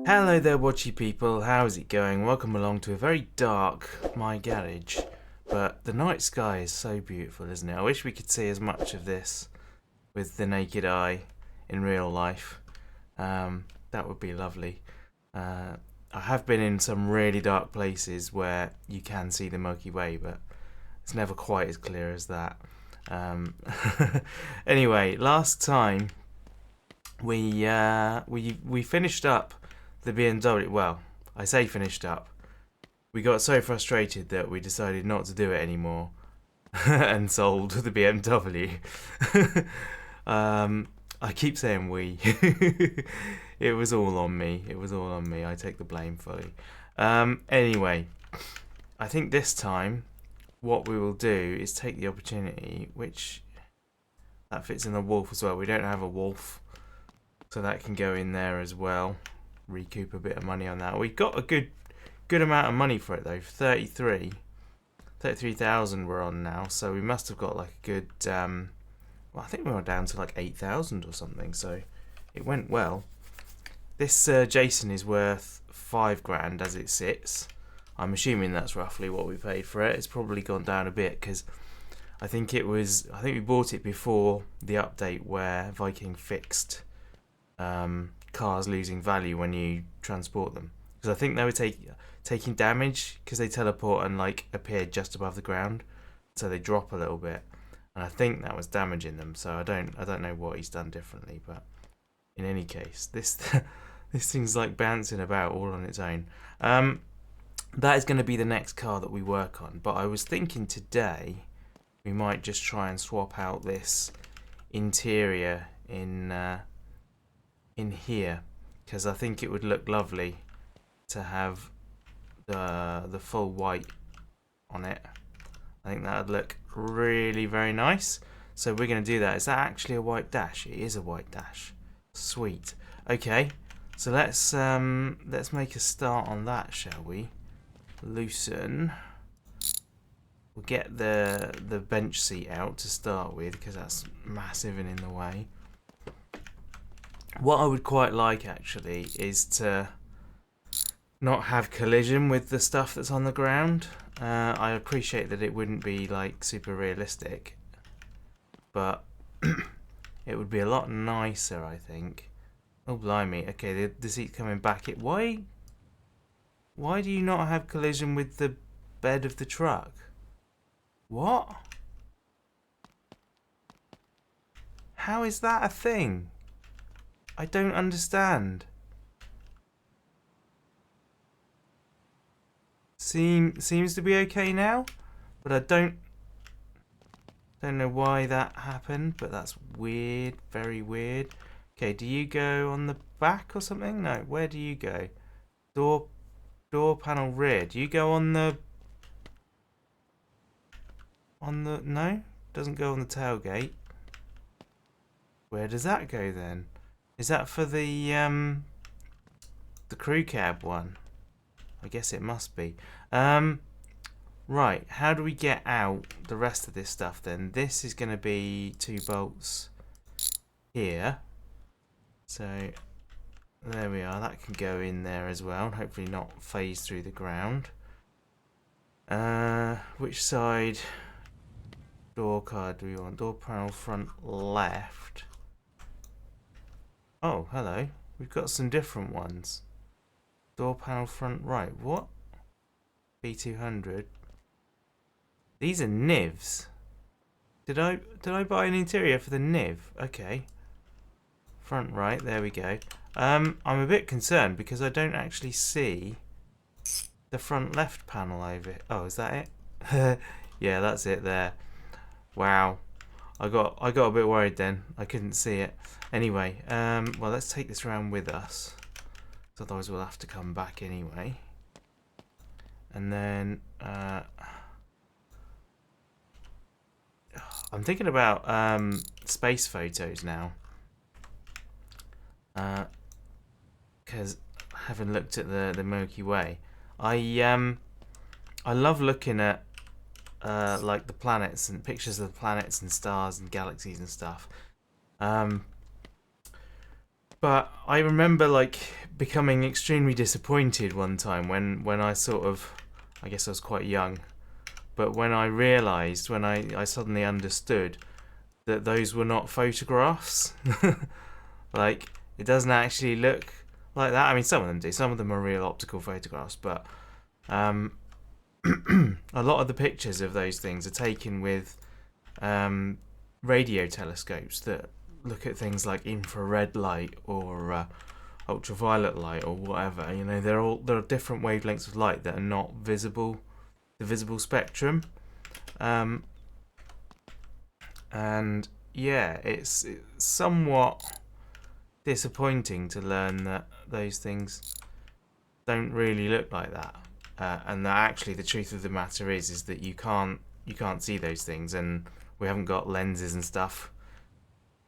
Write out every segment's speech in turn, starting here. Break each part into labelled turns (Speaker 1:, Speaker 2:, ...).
Speaker 1: Hello there, watchy people. How's it going? Welcome along to a very dark My Garage. But the night sky is so beautiful, isn't it? I wish we could see as much of this with the naked eye in real life. That would be lovely. I have been in some really dark places where you can see the Milky Way, but it's never quite as clear as that. Anyway, last time we finished up the BMW. Well, I say finished up. We got so frustrated that we decided not to do it anymore and sold the BMW. I keep saying we. It was all on me. It was all on me. I take the blame fully. Anyway, I think this time what we will do is take the opportunity, which that fits in the wolf as well. We don't have a wolf, so that can go in there as well. Recoup a bit of money on that. We got a good amount of money for it though. 33,000 we're on now, so we must have got like a good well, I think we were down to like 8,000 or something, so it went well. This Jason is worth 5 grand as it sits. I'm assuming that's roughly what we paid for it. It's probably gone down a bit because I think we bought it before the update where Viking fixed cars losing value when you transport them, because I think they were taking damage because they teleport and like appear just above the ground, so they drop a little bit, and I think that was damaging them. So I don't know what he's done differently, but in any case, this thing's like bouncing about all on its own. That is going to be the next car that we work on, but I was thinking today we might just try and swap out this interior in here, because I think it would look lovely to have the full white on it. I think that would look really very nice. So we're going to do that. Is that actually a white dash? It is a white dash. Sweet. Okay, so let's make a start on that, shall we? Loosen. We'll get the bench seat out to start with, because that's massive and in the way. What I would quite like actually is to not have collision with the stuff that's on the ground. I appreciate that it wouldn't be like super realistic, but it would be a lot nicer, I think. Oh blimey! Okay, the seat's coming back. Why do you not have collision with the bed of the truck? What? How is that a thing? I don't understand. Seems to be okay now, but I don't know why that happened, but that's weird, very weird. Okay, do you go on the back or something? No, where do you go? Door panel rear. Do you go on the no? Doesn't go on the tailgate. Where does that go then? Is that for the crew cab one? I guess it must be. Right, how do we get out the rest of this stuff then? This is going to be 2 bolts here. So there we are. That can go in there as well. Hopefully not phase through the ground. Which side door card do we want? Door panel front left. Oh, hello. We've got some different ones. Door panel front right. What? B200. These are NIVs. Did I buy an interior for the NIV? Okay. Front right. There we go. I'm a bit concerned because I don't actually see the front left panel over it. Oh, is that it? Yeah, that's it there. Wow. I got a bit worried then. I couldn't see it. Anyway, well, let's take this around with us. Otherwise we'll have to come back anyway. And then I'm thinking about space photos now. Because I haven't looked at the Milky Way. I love looking at like the planets and pictures of the planets and stars and galaxies and stuff. But I remember like becoming extremely disappointed one time when I sort of, I guess I was quite young, but when I realised, when I suddenly understood that those were not photographs. Like, it doesn't actually look like that. I mean, some of them do. Some of them are real optical photographs, but a lot of the pictures of those things are taken with radio telescopes that look at things like infrared light or ultraviolet light or whatever. You know, there are different wavelengths of light that are not visible, the visible spectrum. And yeah, it's somewhat disappointing to learn that those things don't really look like that, and that actually the truth of the matter is that you can't see those things, and we haven't got lenses and stuff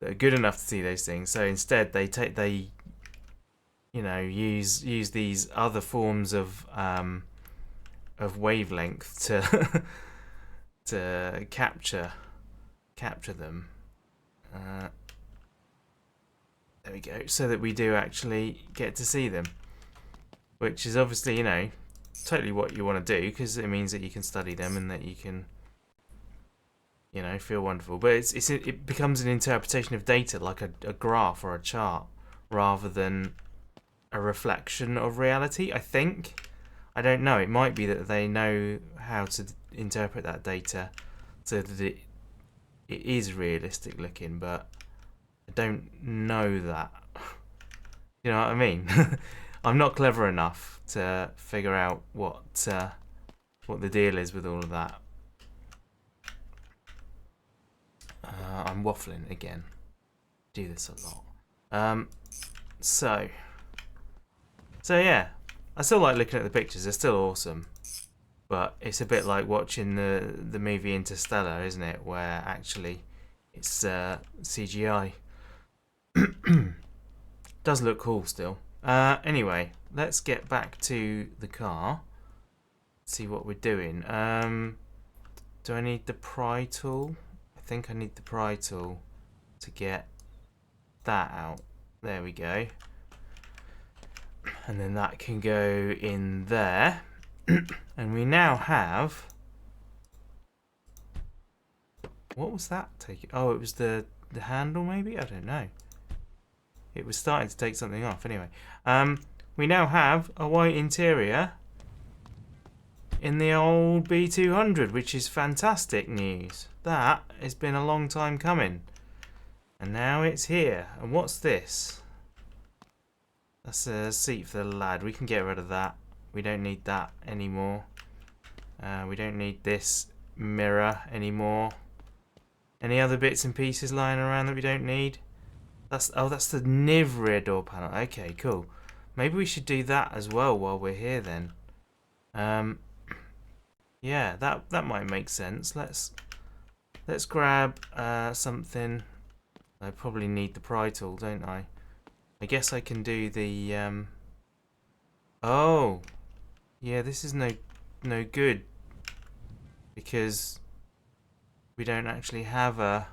Speaker 1: that are good enough to see those things. So instead, they use these other forms of wavelength to to capture them. There we go. So that we do actually get to see them, which is obviously, totally what you want to do, because it means that you can study them and that you can, feel wonderful. But it becomes an interpretation of data, like a graph or a chart, rather than a reflection of reality, I think. I don't know. It might be that they know how to interpret that data so that it is realistic looking, but I don't know that. You know what I mean? I'm not clever enough to figure out what the deal is with all of that. I'm waffling again. Do this a lot. So yeah, I still like looking at the pictures. They're still awesome, but it's a bit like watching the movie Interstellar, isn't it? Where actually it's CGI. Does look cool still. Anyway, let's get back to the car. See what we're doing. Do I need the pry tool? I think I need the pry tool to get that out. There we go. And then that can go in there. And we now have... What was that taking? Oh, it was the handle maybe? I don't know. It was starting to take something off. Anyway, we now have a white interior in the old B200, which is fantastic news. That has been a long time coming. And now it's here. And what's this? That's a seat for the lad. We can get rid of that. We don't need that anymore. We don't need this mirror anymore. Any other bits and pieces lying around that we don't need? That's the NIV rear door panel. Okay, cool. Maybe we should do that as well while we're here then. Yeah, that might make sense. Let's grab something. I probably need the pry tool, don't I? I guess I can do the Oh, yeah. This is no good because we don't actually have a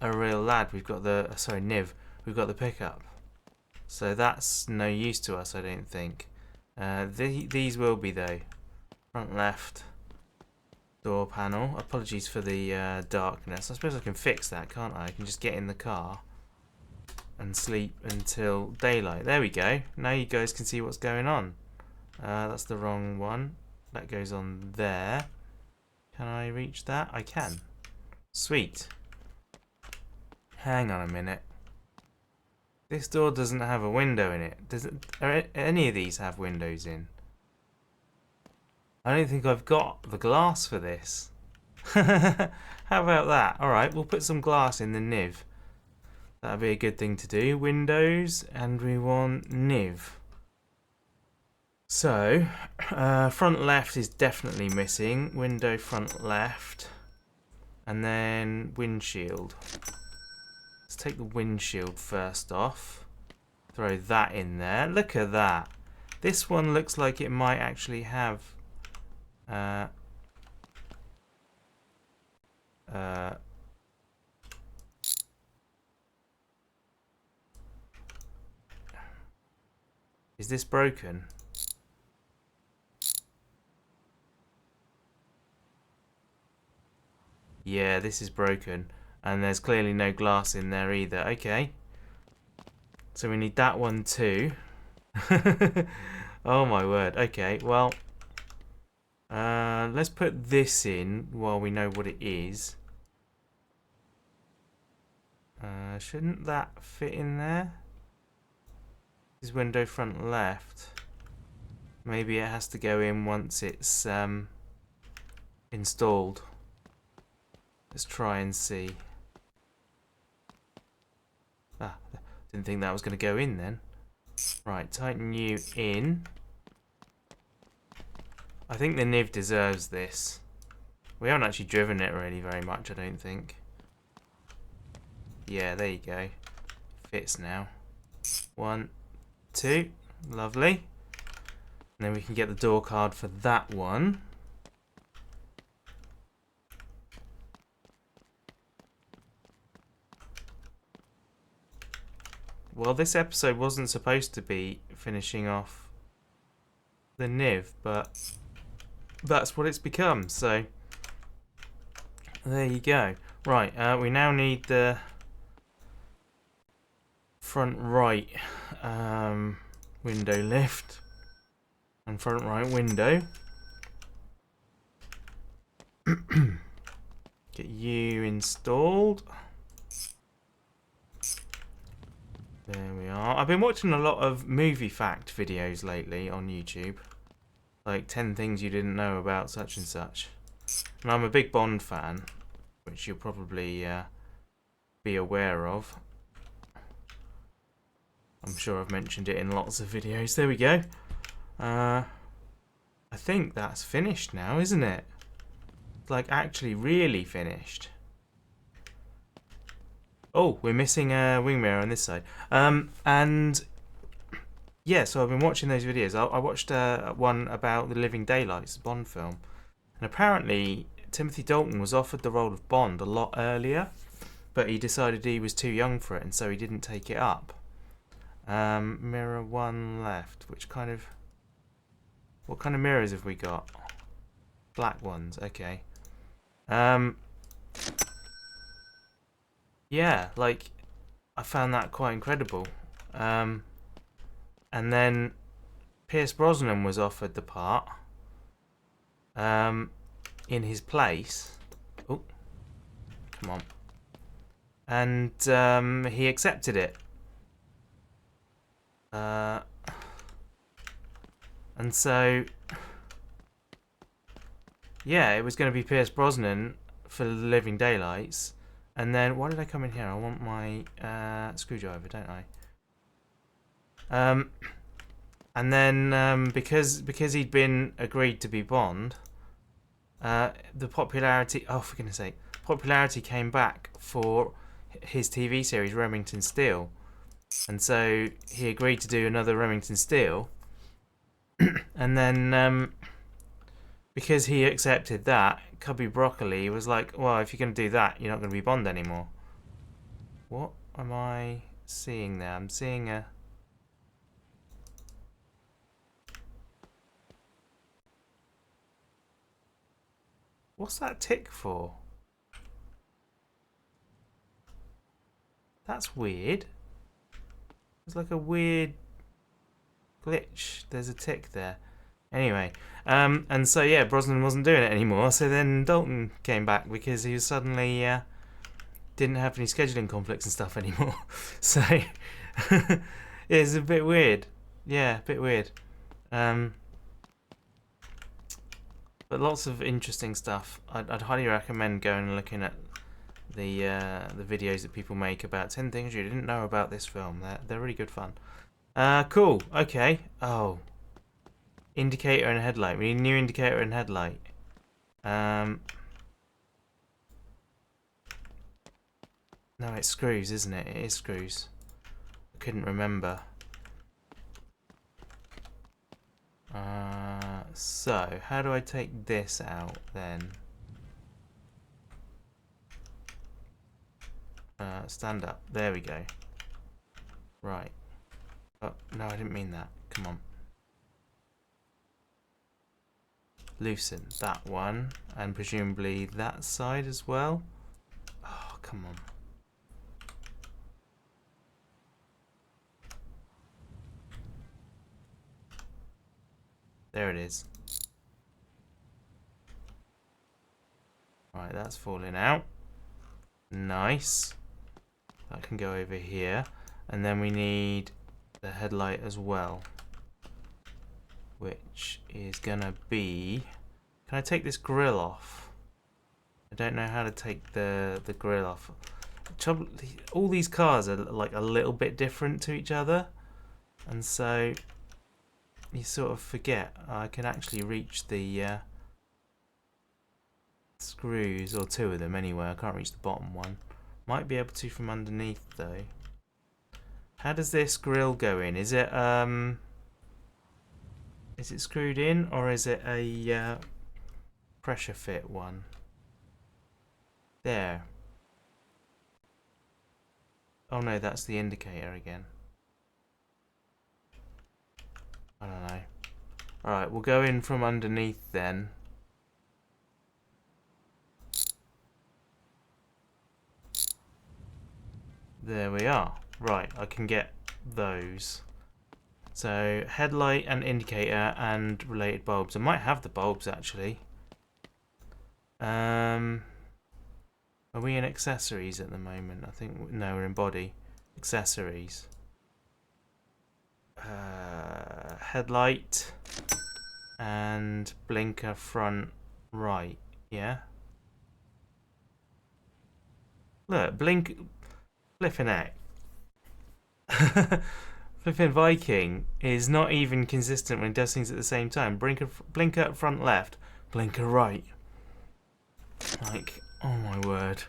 Speaker 1: real lad. We've got the NIV. We've got the pickup, so that's no use to us, I don't think. These will be though. Front left door panel. Apologies for the darkness. I suppose I can fix that, can't I? I can just get in the car and sleep until daylight. There we go. Now you guys can see what's going on. That's the wrong one. That goes on there. Can I reach that? I can. Sweet. Hang on a minute. This door doesn't have a window in it. Are any of these have windows in? I don't think I've got the glass for this. How about that? Alright, we'll put some glass in the NIV. That'd be a good thing to do. Windows, and we want NIV. So, front left is definitely missing. Window front left. And then windshield. Let's take the windshield first off. Throw that in there. Look at that. This one looks like it might actually have Is this broken? Yeah, this is broken. And there's clearly no glass in there either. Okay. So we need that one too. Oh my word. Okay, well, let's put this in while we know what it is. Shouldn't that fit in there? This is window front left. Maybe it has to go in once it's installed. Let's try and see. Ah, didn't think that was going to go in then. Right, tighten you in. I think the NIV deserves this. We haven't actually driven it really very much, I don't think. Yeah, there you go. Fits now. 1, 2. Lovely. And then we can get the door card for that one. Well, this episode wasn't supposed to be finishing off the NIV, but that's what it's become, so there you go. Right, we now need the front right window lift and front right window. Get you installed. There we are. I've been watching a lot of movie fact videos lately on YouTube. Like 10 things you didn't know about such and such. And I'm a big Bond fan, which you'll probably be aware of. I'm sure I've mentioned it in lots of videos. There we go. I think that's finished now, isn't it? Like actually really finished. Oh, we're missing a wing mirror on this side. And yeah, so I've been watching those videos. I watched one about the Living Daylights Bond film. And apparently Timothy Dalton was offered the role of Bond a lot earlier, but he decided he was too young for it, and so he didn't take it up. Mirror 1 left. What kind of mirrors have we got? Black ones, okay. Yeah, like, I found that quite incredible. And then Pierce Brosnan was offered the part in his place. Oh, come on. And he accepted it. And so, yeah, it was going to be Pierce Brosnan for the Living Daylights. And then, why did I come in here? I want my screwdriver, don't I? And then, because he'd been agreed to be Bond, the popularity, oh for goodness sake, popularity came back for his TV series Remington Steele. And so he agreed to do another Remington Steele. And then, because he accepted that, Cubby Broccoli was like, well, if you're going to do that, you're not going to be Bond anymore. What am I seeing there? I'm seeing a... What's that tick for? That's weird. It's like a weird glitch. There's a tick there. Anyway, and so yeah, Brosnan wasn't doing it anymore. So then Dalton came back because he was suddenly didn't have any scheduling conflicts and stuff anymore. So it's a bit weird. Yeah, a bit weird. But lots of interesting stuff. I'd highly recommend going and looking at the videos that people make about 10 things you didn't know about this film. They're really good fun. Cool. Okay. Oh. Indicator and headlight. We need a new indicator and headlight. No, it's screws, isn't it? It is screws. I couldn't remember. So, how do I take this out then? Stand up. There we go. Right. Oh, no, I didn't mean that. come on. Loosen that one, and presumably that side as well. Oh, come on. There it is. Right, that's falling out. Nice. That can go over here. And then we need the headlight as well, which is gonna be... Can I take this grill off? I don't know how to take the grill off. All these cars are like a little bit different to each other, and so you sort of forget I can actually reach the screws, or two of them anyway. I can't reach the bottom one. Might be able to from underneath though. How does this grill go in? Is it screwed in, or is it a pressure fit one? There. Oh no, that's the indicator again. I don't know. Alright, we'll go in from underneath then. There we are. Right, I can get those. So, headlight and indicator and related bulbs. I might have the bulbs actually. Are we in accessories at the moment? I think, no, we're in body. Accessories. Headlight and blinker front right. Yeah. Look, blink. Flipping heck. Flipping Viking is not even consistent when it does things at the same time. Blinker front left, blinker right. Like, oh my word.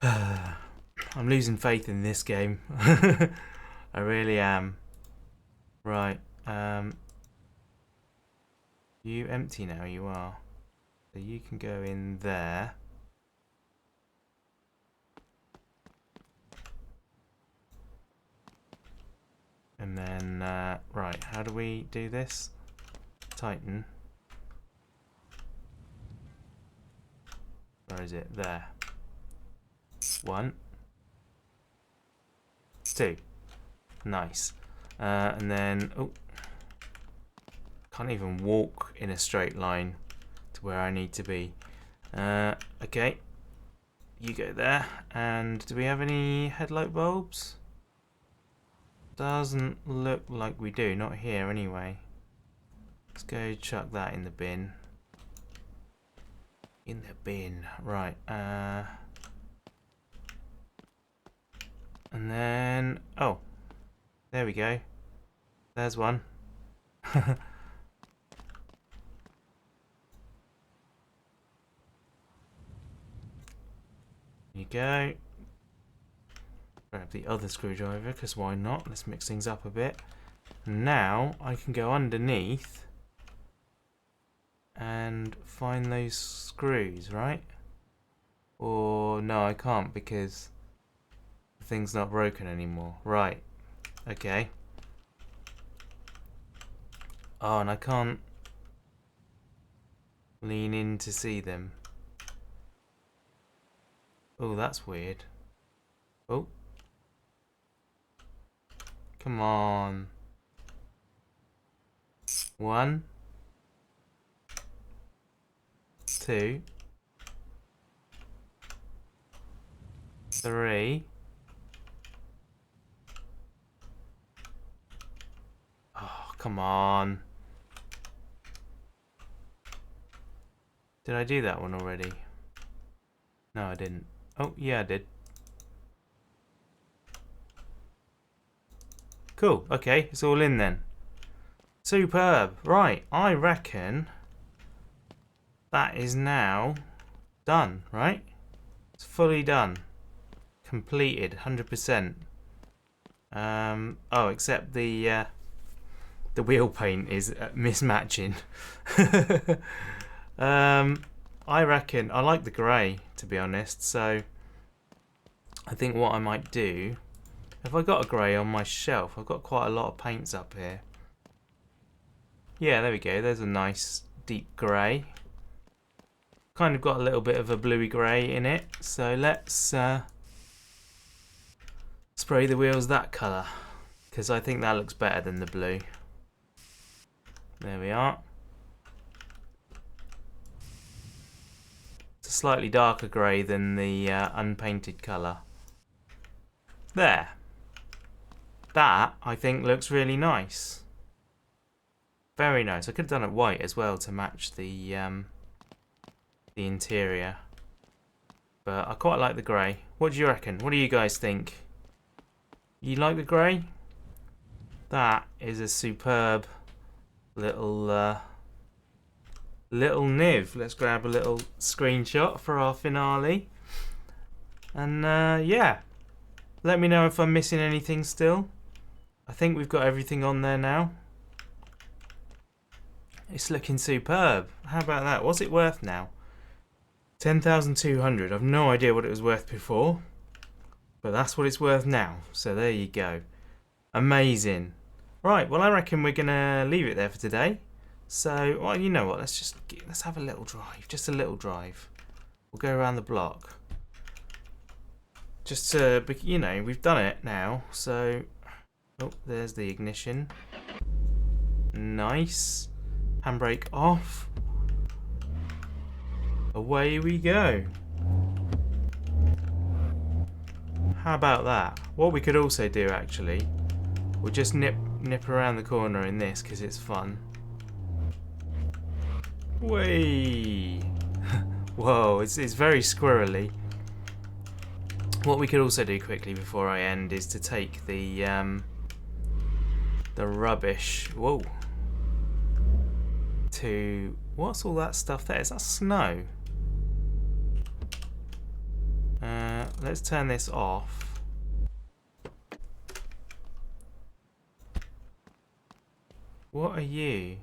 Speaker 1: I'm losing faith in this game. I really am. Right. You empty now, you are. So you can go in there. And then, right, how do we do this? Tighten. Where is it? There. 1, 2. Nice. And then, oh, can't even walk in a straight line to where I need to be. Okay, you go there. And do we have any headlight bulbs? Doesn't look like we do, not here anyway. Let's go chuck that in the bin. In the bin, right. And then, oh, there we go. There's one. You go. Grab the other screwdriver, because why not? Let's mix things up a bit. Now I can go underneath and find those screws, right? Or no, I can't because the thing's not broken anymore. Right. Okay. Oh, and I can't lean in to see them. Oh, that's weird. Oh. Come on. 1, 2, 3. Oh, come on. Did I do that one already? No, I didn't. Oh, yeah, I did. Cool, okay, it's all in then. Superb. Right, I reckon that is now done, right? It's fully done. Completed, 100%. Oh, except the wheel paint is mismatching. I reckon, I like the grey, to be honest, so I think what I might do Have I got a grey on my shelf? I've got quite a lot of paints up here. Yeah, there we go. There's a nice deep grey. Kind of got a little bit of a bluey grey in it. So let's spray the wheels that colour, because I think that looks better than the blue. There we are. It's a slightly darker grey than the unpainted colour. There. That, I think, looks really nice. Very nice. I could have done it white as well to match the interior. But I quite like the grey. What do you reckon? What do you guys think? You like the grey? That is a superb little little NIV. Let's grab a little screenshot for our finale. And yeah, let me know if I'm missing anything still. I think we've got everything on there now. It's looking superb. How about that? What's it worth now? 10,200. I've no idea what it was worth before, but that's what it's worth now. So there you go. Amazing. Right, well I reckon we're gonna leave it there for today. So, well, you know what? Let's have a little drive. Just a little drive. We'll go around the block. Just to, you know, we've done it now. So, oh, there's the ignition. Nice. Handbrake off. Away we go. How about that? What we could also do, actually, we'll just nip around the corner in this because it's fun. Whee! Whoa, it's very squirrely. What we could also do quickly before I end is to take the rubbish. Whoa. To what's all that stuff there? Is that snow? Let's turn this off. What are you?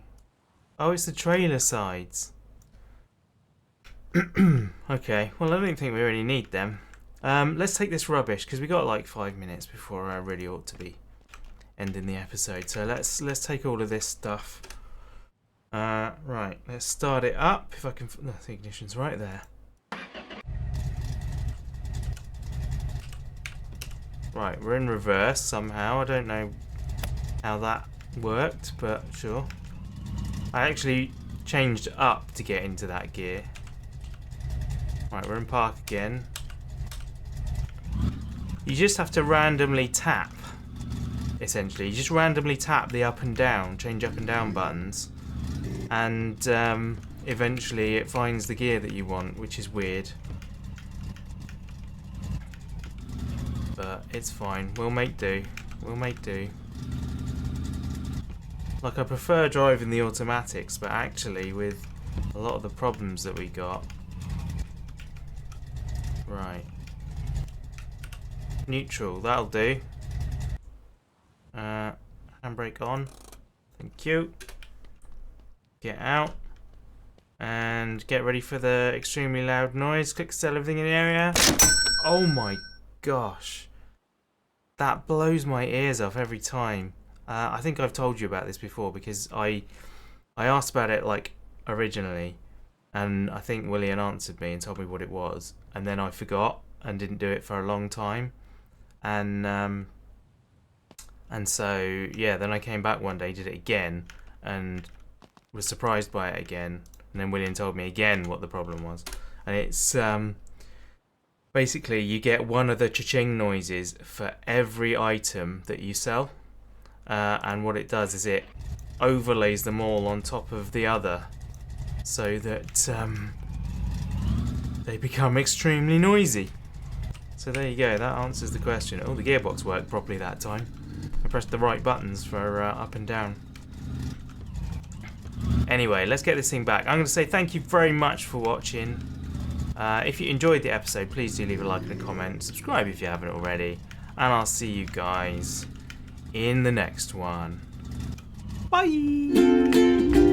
Speaker 1: Oh, it's the trailer sides. Okay, well I don't think we really need them. Let's take this rubbish because we got like 5 minutes before I really ought to be ending the episode. So let's take all of this stuff. Right, let's start it up. If I can, the ignition's right there. Right, we're in reverse somehow. I don't know how that worked, but sure. I actually changed up to get into that gear. Right, we're in park again. You just have to randomly tap, essentially. You just randomly tap the up and down, change up and down buttons, and eventually it finds the gear that you want, which is weird. But it's fine. We'll make do. We'll make do. Like, I prefer driving the automatics, but actually with a lot of the problems that we got. Right. Neutral, that'll do. Handbrake on. Thank you. Get out. And get ready for the extremely loud noise. Click to sell everything in the area. Oh my gosh. That blows my ears off every time. I think I've told you about this before because I asked about it like originally, and I think William answered me and told me what it was, and then I forgot and didn't do it for a long time, and so yeah, then I came back one day, did it again, and was surprised by it again, and then William told me again what the problem was, and it's basically you get one of the cha-ching noises for every item that you sell. And what it does is it overlays them all on top of the other so that they become extremely noisy. So there you go, that answers the question. Oh, the gearbox worked properly that time. I pressed the right buttons for up and down. Anyway, let's get this thing back. I'm going to say thank you very much for watching. If you enjoyed the episode, please do leave a like and a comment. Subscribe if you haven't already. And I'll see you guys in the next one. Bye!